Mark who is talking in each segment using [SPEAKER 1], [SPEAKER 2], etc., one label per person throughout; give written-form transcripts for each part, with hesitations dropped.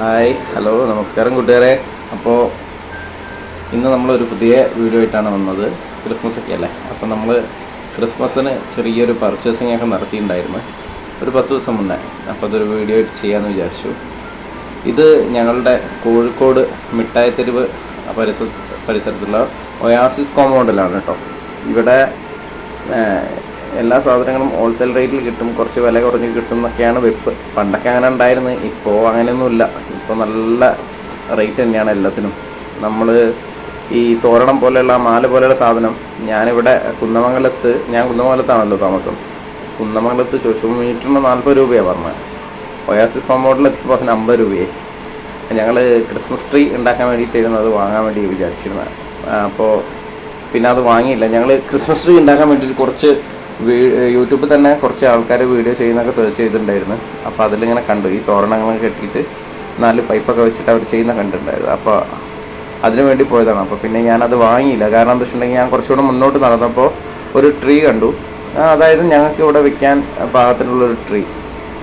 [SPEAKER 1] Hi hello നമസ്കാരം കൂട്ടുകാരെ. അപ്പോൾ ഇന്ന് നമ്മളൊരു പുതിയ വീഡിയോ ആയിട്ടാണ് വന്നത്. ക്രിസ്മസ് ഒക്കെ അല്ലേ, അപ്പോൾ നമ്മൾ ക്രിസ്മസിന് ചെറിയൊരു പർച്ചേസിംഗ് ഒക്കെ നടത്തിയിട്ടുണ്ടായിരുന്നു ഒരു 10 ദിവസം മുന്നേ. അപ്പോൾ അതൊരു വീഡിയോ ആയിട്ട് ചെയ്യാമെന്ന് വിചാരിച്ചു. ഇത് ഞങ്ങളുടെ കോഴിക്കോട് മിഠായിത്തെരുവ് പരിസരത്തുള്ള ഒയാസിസ് കോമ്പൗണ്ടിലാണ് കേട്ടോ. ഇവിടെ എല്ലാ സാധനങ്ങളും ഹോൾസെയിൽ റേറ്റിൽ കിട്ടും, കുറച്ച് വില കുറഞ്ഞ് കിട്ടും എന്നൊക്കെയാണ് വെപ്പ്. പണ്ടൊക്കെ അങ്ങനെ ഉണ്ടായിരുന്നു, ഇപ്പോൾ അങ്ങനെയൊന്നുമില്ല. ഇപ്പോൾ നല്ല റേറ്റ് തന്നെയാണ് എല്ലാത്തിനും. നമ്മൾ ഈ തോരണം പോലെയുള്ള മാല പോലെയുള്ള സാധനം ഞാനിവിടെ ഞാൻ കുന്നമംഗലത്താണല്ലോ താമസം. കുന്നമംഗലത്ത് ചോദിച്ചു മീറ്ററിന് 40 രൂപയാണ് പറഞ്ഞത്. ഒയാസിസ് കോമ്പൗണ്ടിലെത്തിയപ്പോൾ അതിന് 50 രൂപയായി. ഞങ്ങൾ ക്രിസ്മസ് ട്രീ ഉണ്ടാക്കാൻ വേണ്ടി ചെയ്യുന്നത് വാങ്ങാൻ വേണ്ടി വിചാരിച്ചിരുന്നത്. അപ്പോൾ പിന്നെ അത് വാങ്ങിയില്ല. ഞങ്ങൾ ക്രിസ്മസ് ട്രീ ഉണ്ടാക്കാൻ വേണ്ടിയിട്ട് കുറച്ച് യൂട്യൂബിൽ തന്നെ കുറച്ച് ആൾക്കാർ വീഡിയോ ചെയ്യുന്നതൊക്കെ സെർച്ച് ചെയ്തിട്ടുണ്ടായിരുന്നു. അപ്പോൾ അതിലിങ്ങനെ കണ്ടു ഈ തോരണങ്ങൾ കെട്ടിയിട്ട് 4 പൈപ്പൊക്കെ വെച്ചിട്ട് അവർ ചെയ്യുന്ന കണ്ടിട്ടുണ്ടായിരുന്നു. അപ്പോൾ അതിനു വേണ്ടി പോയതാണ്. അപ്പോൾ പിന്നെ ഞാനത് വാങ്ങിയില്ല. കാരണം എന്താ വെച്ചിട്ടുണ്ടെങ്കിൽ ഞാൻ കുറച്ചുകൂടെ മുന്നോട്ട് നടന്നപ്പോൾ ഒരു ട്രീ കണ്ടു. അതായത് ഞങ്ങൾക്ക് ഇവിടെ വെക്കാൻ പാകത്തിനുള്ളൊരു ട്രീ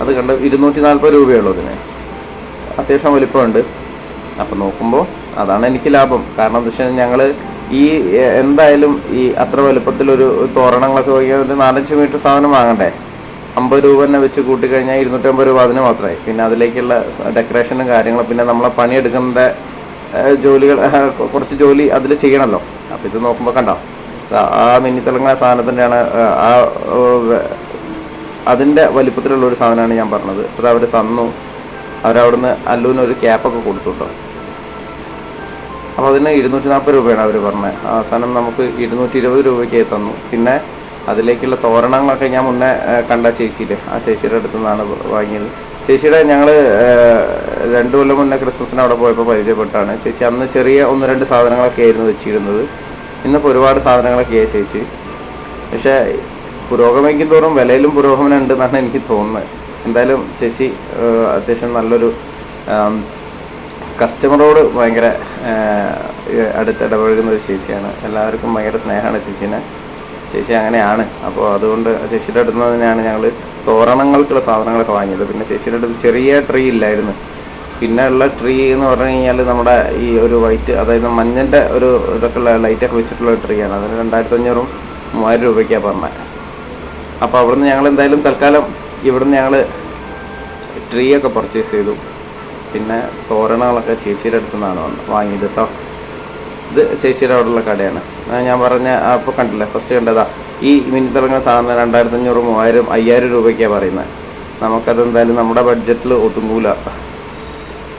[SPEAKER 1] അത് കണ്ട് 240 രൂപയുള്ളൂ അതിന്. അത്യാവശ്യം വലിപ്പമുണ്ട്. അപ്പോൾ നോക്കുമ്പോൾ അതാണ് എനിക്ക് ലാഭം. കാരണം എന്താ വെച്ചാൽ ഞങ്ങൾ ഈ എന്തായാലും ഈ അത്ര വലുപ്പത്തിലൊരു തോരണങ്ങളൊക്കെ വാങ്ങിയാൽ ഒരു 4-5 മീറ്റർ സാധനം വാങ്ങണ്ടേ. 50 രൂപ തന്നെ വെച്ച് കൂട്ടിക്കഴിഞ്ഞാൽ 250 രൂപ അതിന് മാത്രമായി. പിന്നെ അതിലേക്കുള്ള ഡെക്കറേഷനും കാര്യങ്ങളും, പിന്നെ നമ്മളെ പണിയെടുക്കുന്ന ജോലികൾ, കുറച്ച് ജോലി അതിൽ ചെയ്യണമല്ലോ. അപ്പോൾ ഇത് നോക്കുമ്പോൾ കണ്ടോ, ആ മിന്നിത്തിളങ്ങുന്ന സാധനത്തിൻ്റെയാണ് അതിൻ്റെ വലിപ്പത്തിലുള്ളൊരു സാധനമാണ് ഞാൻ പറഞ്ഞത്. അത് അവർ തന്നു. അവരവിടുന്ന് അല്ലൂനൊരു ക്യാപ്പൊക്കെ കൊടുത്തു കേട്ടോ. അപ്പോൾ അതിന് 240 രൂപയാണ് അവർ പറഞ്ഞത്. അവസാനം നമുക്ക് 220 രൂപയ്ക്ക് തന്നു. പിന്നെ അതിലേക്കുള്ള തോരണങ്ങളൊക്കെ ഞാൻ മുന്നേ കണ്ട ആ ചേച്ചിയുടെ അടുത്തു നിന്നാണ് വാങ്ങിയത്. ചേച്ചിയുടെ ഞങ്ങൾ 2 കൊല്ലം മുന്നേ ക്രിസ്മസിന് അവിടെ പോയപ്പോൾ പരിചയപ്പെട്ടാണ്. ചേച്ചി അന്ന് ചെറിയ 1-2 സാധനങ്ങളൊക്കെ ആയിരുന്നു വെച്ചിരുന്നത്. ഇന്നിപ്പോൾ ഒരുപാട് സാധനങ്ങളൊക്കെയായി ചേച്ചി. പക്ഷേ പുരോഗമിക്കും തോറും വിലയിലും പുരോഗമനം ഉണ്ടെന്നാണ് എനിക്ക് തോന്നുന്നത്. എന്തായാലും ചേച്ചി അത്യാവശ്യം നല്ലൊരു കസ്റ്റമറോട് ഭയങ്കര അടുത്ത് ഇടപഴകുന്ന ഒരു ചേച്ചിയാണ്. എല്ലാവർക്കും ഭയങ്കര സ്നേഹമാണ് ചേച്ചി അങ്ങനെയാണ്. അപ്പോൾ അതുകൊണ്ട് ചേച്ചിയുടെ അടുത്ത് നിന്ന് തന്നെയാണ് ഞങ്ങൾ തോരണങ്ങൾക്കുള്ള സാധനങ്ങളൊക്കെ വാങ്ങിയത്. പിന്നെ ചേച്ചിയുടെ അടുത്ത് ചെറിയ ട്രീ ഇല്ലായിരുന്നു. പിന്നെ ഉള്ള ട്രീ എന്ന് പറഞ്ഞു കഴിഞ്ഞാൽ നമ്മുടെ ഈ ഒരു വൈറ്റ്, അതായത് മഞ്ഞൻ്റെ ഒരു ഇതൊക്കെ ഉള്ള ലൈറ്റൊക്കെ വെച്ചിട്ടുള്ള ട്രീ ആണ്. അതിന് 2500-3000 രൂപയ്ക്കാണ് പറഞ്ഞത്. അപ്പോൾ അവിടുന്ന് ഞങ്ങൾ എന്തായാലും തൽക്കാലം ഇവിടുന്ന് ഞങ്ങൾ ട്രീ ഒക്കെ പർച്ചേസ് ചെയ്തു. പിന്നെ തോരണങ്ങളൊക്കെ ചേച്ചിയുടെ അടുത്തു നിന്നാണ് വാങ്ങിയത് കേട്ടോ. ഇത് ചേച്ചിയുടെ അവിടെയുള്ള കടയാണ്. ഞാൻ പറഞ്ഞ അപ്പോൾ കണ്ടില്ലേ, ഫസ്റ്റ് കണ്ടതാ ഈ മിന്നിത്തിളങ്ങുന്ന സാധനം 2500, 3000, 5000 രൂപയ്ക്കാണ് പറയുന്നത്. നമുക്കതെന്തായാലും നമ്മുടെ ബഡ്ജറ്റിൽ ഒതുങ്ങൂല.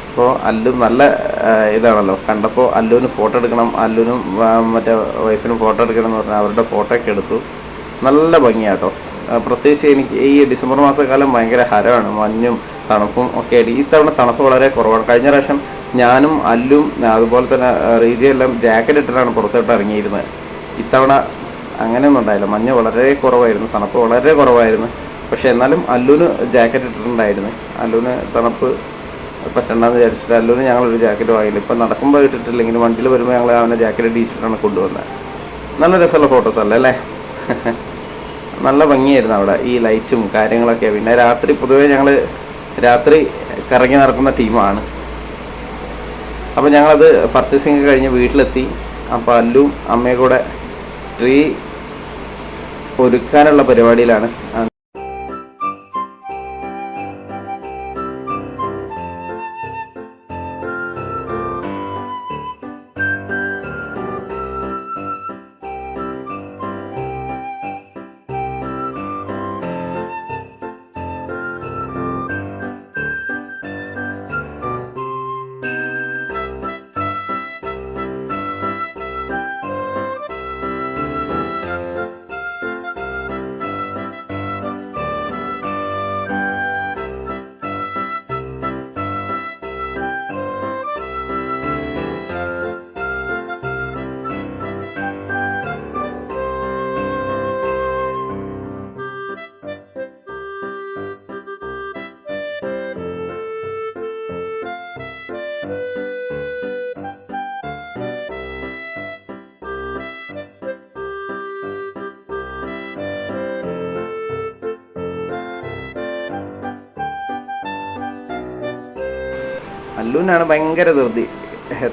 [SPEAKER 1] അപ്പോൾ അല്ലു നല്ല ഇതാണല്ലോ. കണ്ടപ്പോൾ അല്ലുവിന് ഫോട്ടോ എടുക്കണം, അല്ലുവിനും മറ്റേ വൈഫിനും ഫോട്ടോ എടുക്കണം എന്ന് പറഞ്ഞാൽ അവരുടെ ഫോട്ടോ ഒക്കെ എടുത്തു. നല്ല ഭംഗിയാട്ടോ. പ്രത്യേകിച്ച് എനിക്ക് ഈ ഡിസംബർ മാസക്കാലം ഭയങ്കര ഹരമാണ്. മഞ്ഞും തണുപ്പും ഒക്കെ ആയിട്ട്. ഈ തവണ തണുപ്പ് വളരെ കുറവാണ്. കഴിഞ്ഞ പ്രാവശ്യം ഞാനും അല്ലും അതുപോലെ തന്നെ റീജിയെല്ലാം ജാക്കറ്റ് ഇട്ടിട്ടാണ് പുറത്തോട്ട് ഇറങ്ങിയിരുന്നത്. ഇത്തവണ അങ്ങനെയൊന്നും ഉണ്ടായില്ല. മഞ്ഞ് വളരെ കുറവായിരുന്നു, തണുപ്പ് വളരെ കുറവായിരുന്നു. പക്ഷേ എന്നാലും അല്ലുവിന് ജാക്കറ്റ് ഇട്ടിട്ടുണ്ടായിരുന്നു. അല്ലുവിന് തണുപ്പ് പറ്റണ്ടെന്ന് വിചാരിച്ചിട്ട് അല്ലുവിന് ഞങ്ങളൊരു ജാക്കറ്റ് വാങ്ങിയില്ല. ഇപ്പം നടക്കുമ്പോൾ ഇട്ടിട്ടില്ലെങ്കിലും വണ്ടിയിൽ വരുമ്പോൾ ഞങ്ങൾ അവനെ ജാക്കറ്റ് ഇടിച്ചിട്ടാണ് കൊണ്ടുവന്നത്. നല്ല രസമുള്ള ഫോട്ടോസല്ലേ അല്ലേ? നല്ല ഭംഗിയായിരുന്നു അവിടെ ഈ ലൈറ്റും കാര്യങ്ങളൊക്കെ. പിന്നെ രാത്രി പൊതുവേ ഞങ്ങൾ രാത്രി കറങ്ങി നടക്കുന്ന ടീമാണ്. അപ്പോൾ ഞങ്ങളത് പർച്ചേസിങ് കഴിഞ്ഞ് വീട്ടിലെത്തി. അപ്പോൾ അല്ലും അമ്മയും കൂടെ ട്രീ ഒരുക്കാനുള്ള പരിപാടിയിലാണ്. അല്ലുവിനാണ് ഭയങ്കര ധൃതി,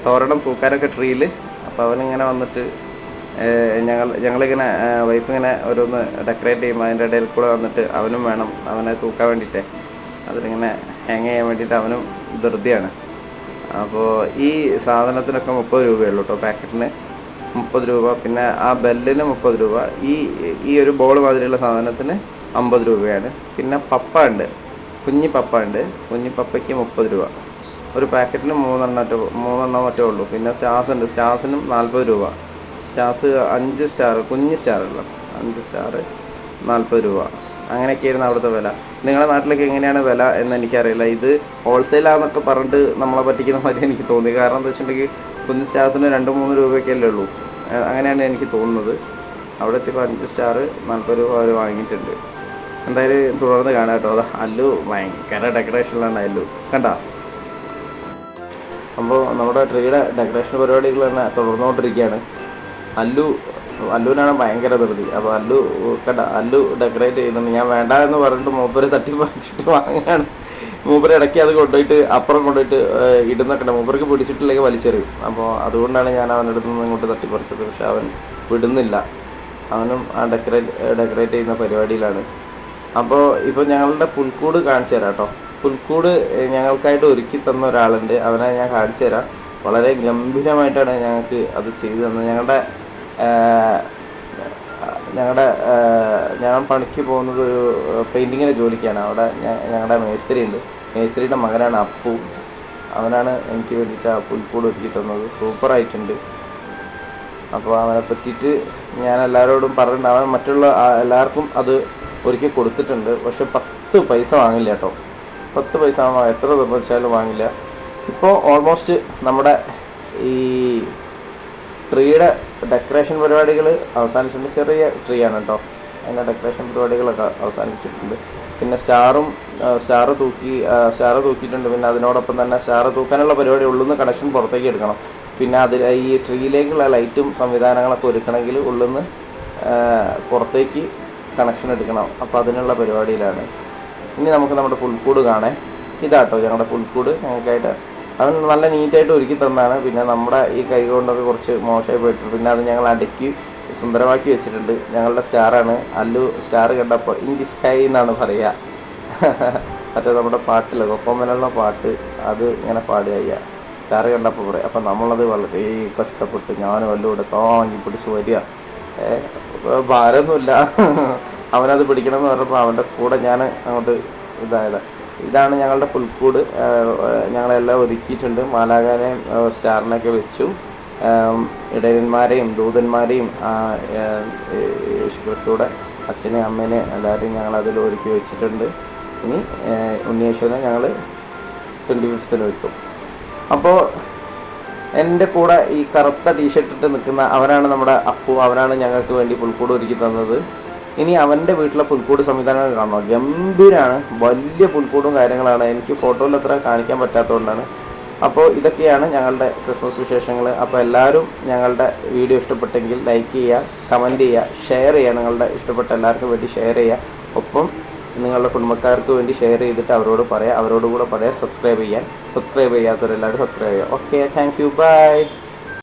[SPEAKER 1] തോരണം തൂക്കാനൊക്കെ ട്രീയിൽ. അപ്പോൾ അവനിങ്ങനെ വന്നിട്ട് ഞങ്ങളിങ്ങനെ വൈഫിങ്ങനെ ഓരോന്ന് ഡെക്കറേറ്റ് ചെയ്യുമ്പോൾ അതിൻ്റെ ഇടയിൽ കൂടെ വന്നിട്ട് അവനും വേണം, അവനെ തൂക്കാൻ വേണ്ടിയിട്ട് അതിലിങ്ങനെ ഹാങ് ചെയ്യാൻ വേണ്ടിയിട്ട് അവനും ധൃതിയാണ്. അപ്പോൾ ഈ സാധനത്തിനൊക്കെ 30 രൂപയുള്ളൂ കേട്ടോ, പാക്കറ്റിന് 30 രൂപ. പിന്നെ ആ ബെല്ലിന് 30 രൂപ. ഈ ഒരു ബോൾ മാതിരിയുള്ള സാധനത്തിന് 50 രൂപയാണ്. പിന്നെ പപ്പ ഉണ്ട്, കുഞ്ഞി പപ്പ ഉണ്ട്. കുഞ്ഞി പപ്പയ്ക്ക് 30 രൂപ. ഒരു പാക്കറ്റിന് 3 മറ്റേ ഉള്ളൂ. പിന്നെ സ്റ്റാർസ് ഉണ്ട്, സ്റ്റാർസിനും 40 രൂപ. സ്റ്റാർസ് 5 സ്റ്റാർ, കുഞ്ഞ് സ്റ്റാറുള്ള 5 സ്റ്റാർ 40 രൂപ. അങ്ങനെയൊക്കെയായിരുന്നു അവിടുത്തെ വില. നിങ്ങളുടെ നാട്ടിലേക്ക് എങ്ങനെയാണ് വില എന്ന് എനിക്കറിയില്ല. ഇത് ഹോൾസെയിലാണെന്നൊക്കെ പറഞ്ഞിട്ട് നമ്മളെ പറ്റിക്കുന്ന മാതിരി എനിക്ക് തോന്നി. കാരണം എന്താ വെച്ചിട്ടുണ്ടെങ്കിൽ കുഞ്ഞ് സ്റ്റാർസിന് 2-3 രൂപയൊക്കെയല്ലേ ഉള്ളൂ. അങ്ങനെയാണ് എനിക്ക് തോന്നുന്നത്. അവിടെ എത്തിയപ്പോൾ 5 സ്റ്റാർ 40 രൂപ അവർ വാങ്ങിയിട്ടുണ്ട്. എന്തായാലും തുടർന്ന് കാണാം കേട്ടോ. അതാ അല്ലു ഭയങ്കര ഡെക്കറേഷനിലാണ് അല്ലു, കണ്ടോ? അപ്പോൾ നമ്മുടെ ട്രീയുടെ ഡെക്കറേഷൻ പരിപാടികൾ തന്നെ തുടർന്നുകൊണ്ടിരിക്കുകയാണ്. അല്ലുവിനാണ് ഭയങ്കര ധൃതി. അപ്പോൾ അല്ലു ഡെക്കറേറ്റ് ചെയ്യുന്നുണ്ട്. ഞാൻ വേണ്ട എന്ന് പറഞ്ഞിട്ട് മൂപ്പര് തട്ടിപ്പറിച്ചിട്ട് വാങ്ങുകയാണ്. മൂപ്പര് ഇടയ്ക്ക് അത് കൊണ്ടുപോയിട്ട് അപ്പുറം കൊണ്ടുപോയിട്ട് ഇടുന്നൊക്കെ ഉണ്ട്. മൂപ്പർക്ക് പിടിച്ചിട്ടില്ലെങ്കിൽ വലിച്ചെറിയും. അപ്പോൾ അതുകൊണ്ടാണ് ഞാൻ അവൻ്റെ അടുത്ത് നിന്ന് ഇങ്ങോട്ട് തട്ടിപ്പറിച്ചത്. പക്ഷെ അവൻ വിടുന്നില്ല. അവനും ആ ഡെക്കറേറ്റ് ചെയ്യുന്ന പരിപാടിയിലാണ്. അപ്പോൾ ഇപ്പോൾ ഞങ്ങളുടെ പുൽക്കൂട് കാണിച്ചു തരാം കേട്ടോ. പുൽക്കൂട് ഞങ്ങൾക്കായിട്ട് ഒരുക്കി തന്ന ഒരാളുണ്ട്, അവനെ ഞാൻ കാണിച്ചു തരാം. വളരെ ഗംഭീരമായിട്ടാണ് ഞങ്ങൾക്ക് അത് ചെയ്തു തന്നത്. ഞാൻ പണിക്ക് പോകുന്നത് ഒരു പെയിൻറ്റിങ്ങിൻ്റെ ജോലിക്കാണ്. അവിടെ ഞങ്ങളുടെ മേസ്ത്രി ഉണ്ട്. മേസ്ത്രിയുടെ മകനാണ് അപ്പു. അവനാണ് എനിക്ക് വേണ്ടിയിട്ട് ആ പുൽക്കൂട് ഒരുക്കി തന്നത്. സൂപ്പറായിട്ടുണ്ട്. അപ്പോൾ അവനെ പറ്റിയിട്ട് ഞാൻ എല്ലാവരോടും പറഞ്ഞിട്ടുണ്ട്. അവൻ മറ്റുള്ള എല്ലാവർക്കും അത് ഒരുക്കി കൊടുത്തിട്ടുണ്ട്. പക്ഷെ 10 പൈസ വാങ്ങില്ല കേട്ടോ. 10 പൈസ എത്ര നിർബന്ധിച്ചാലും വാങ്ങില്ല. ഇപ്പോൾ ഓൾമോസ്റ്റ് നമ്മുടെ ഈ ട്രീയുടെ ഡെക്കറേഷൻ പരിപാടികൾ അവസാനിച്ചിട്ടുണ്ട്. ചെറിയ ട്രീ ആണ് കേട്ടോ. അതിൻ്റെ ഡെക്കറേഷൻ പരിപാടികളൊക്കെ അവസാനിച്ചിട്ടുണ്ട്. പിന്നെ സ്റ്റാർ തൂക്കിയിട്ടുണ്ട്. പിന്നെ അതിനോടൊപ്പം തന്നെ സ്റ്റാർ തൂക്കാനുള്ള പരിപാടി ഉള്ളിൽ കണക്ഷൻ പുറത്തേക്ക് എടുക്കണം. പിന്നെ ഈ ട്രീയിലേക്കുള്ള ലൈറ്റും സംവിധാനങ്ങളൊക്കെ ഒരുക്കണമെങ്കിൽ ഉള്ളിൽ പുറത്തേക്ക് കണക്ഷൻ എടുക്കണം. അപ്പോൾ അതിനുള്ള പരിപാടിയിലാണ്. ഇനി നമുക്ക് നമ്മുടെ പുൽക്കൂട് കാണാം. ഇതാട്ടോ ഞങ്ങളുടെ പുൽക്കൂട്. ഞങ്ങൾക്കായിട്ട് അവൻ നല്ല നീറ്റായിട്ട് ഒരുക്കി തന്നാണ്. പിന്നെ നമ്മുടെ ഈ കൈ കൊണ്ടൊക്കെ കുറച്ച് മോശമായി പോയിട്ടുണ്ട്. പിന്നെ അത് ഞങ്ങൾ അടുക്കി സുന്ദരമാക്കി വെച്ചിട്ടുണ്ട്. ഞങ്ങളുടെ സ്റ്റാറാണ്. അല്ലു സ്റ്റാർ കണ്ടപ്പോൾ ഇൻ ദി സ്കൈ എന്നാണ് പറയുക. മറ്റേ നമ്മുടെ പാട്ടിൽ കൊപ്പമ്മലുള്ള പാട്ട് അത് ഇങ്ങനെ പാടുക സ്റ്റാർ കണ്ടപ്പോൾ പറയും. അപ്പം നമ്മളത് വളരെ കഷ്ടപ്പെട്ട് ഞാനും അല്ലു ഇവിടെ താങ്ങി പിടിച്ച് വരിക. ഭാരമൊന്നുമില്ല. അവനത് പിടിക്കണമെന്ന് പറഞ്ഞപ്പോൾ അവൻ്റെ കൂടെ ഞാൻ അങ്ങോട്ട് ഇതാണ് ഞങ്ങളുടെ പുൽക്കൂട്. ഞങ്ങളെല്ലാം ഒരുക്കിയിട്ടുണ്ട്. മാലാഖാനെയും സ്റ്റാറിനൊക്കെ വെച്ചു. ഇടയന്മാരെയും ദൂതന്മാരെയും യേശുക്രിസ്തുവിടെ അച്ഛനെയും അമ്മേനെയും എല്ലാവരെയും ഞങ്ങളതിൽ ഒരുക്കി വെച്ചിട്ടുണ്ട്. ഇനി ഉണ്ണിയേശുവിനെ ഞങ്ങൾ 25th വെക്കും. അപ്പോൾ എൻ്റെ കൂടെ ഈ കറുത്ത ടീഷർട്ട് ഇട്ട് നിൽക്കുന്ന അവനാണ് നമ്മുടെ അപ്പു. അവനാണ് ഞങ്ങൾക്ക് വേണ്ടി പുൽക്കൂട് ഒരുക്കി തന്നത്. ഇനി അവൻ്റെ വീട്ടിലെ പുൽക്കൂട് സംവിധാനങ്ങൾ കാണണം. ഗംഭീരമാണ്. വലിയ പുൽക്കൂടും കാര്യങ്ങളാണ്. എനിക്ക് ഫോട്ടോയിൽ അത്ര കാണിക്കാൻ പറ്റാത്തതുകൊണ്ടാണ്. അപ്പോൾ ഇതൊക്കെയാണ് ഞങ്ങളുടെ ക്രിസ്മസ് വിശേഷങ്ങൾ. അപ്പോൾ എല്ലാവരും ഞങ്ങളുടെ വീഡിയോ ഇഷ്ടപ്പെട്ടെങ്കിൽ ലൈക്ക് ചെയ്യുക, കമൻറ്റ് ചെയ്യുക, ഷെയർ ചെയ്യുക. നിങ്ങളുടെ ഇഷ്ടപ്പെട്ട എല്ലാവർക്കും വേണ്ടി ഷെയർ ചെയ്യുക. ഒപ്പം നിങ്ങളുടെ കുടുംബക്കാർക്ക് വേണ്ടി ഷെയർ ചെയ്തിട്ട് അവരോട് കൂടെ പറയാം സബ്സ്ക്രൈബ് ചെയ്യാത്തവരെല്ലാവരും സബ്സ്ക്രൈബ് ചെയ്യുക. Okay, thank you, by.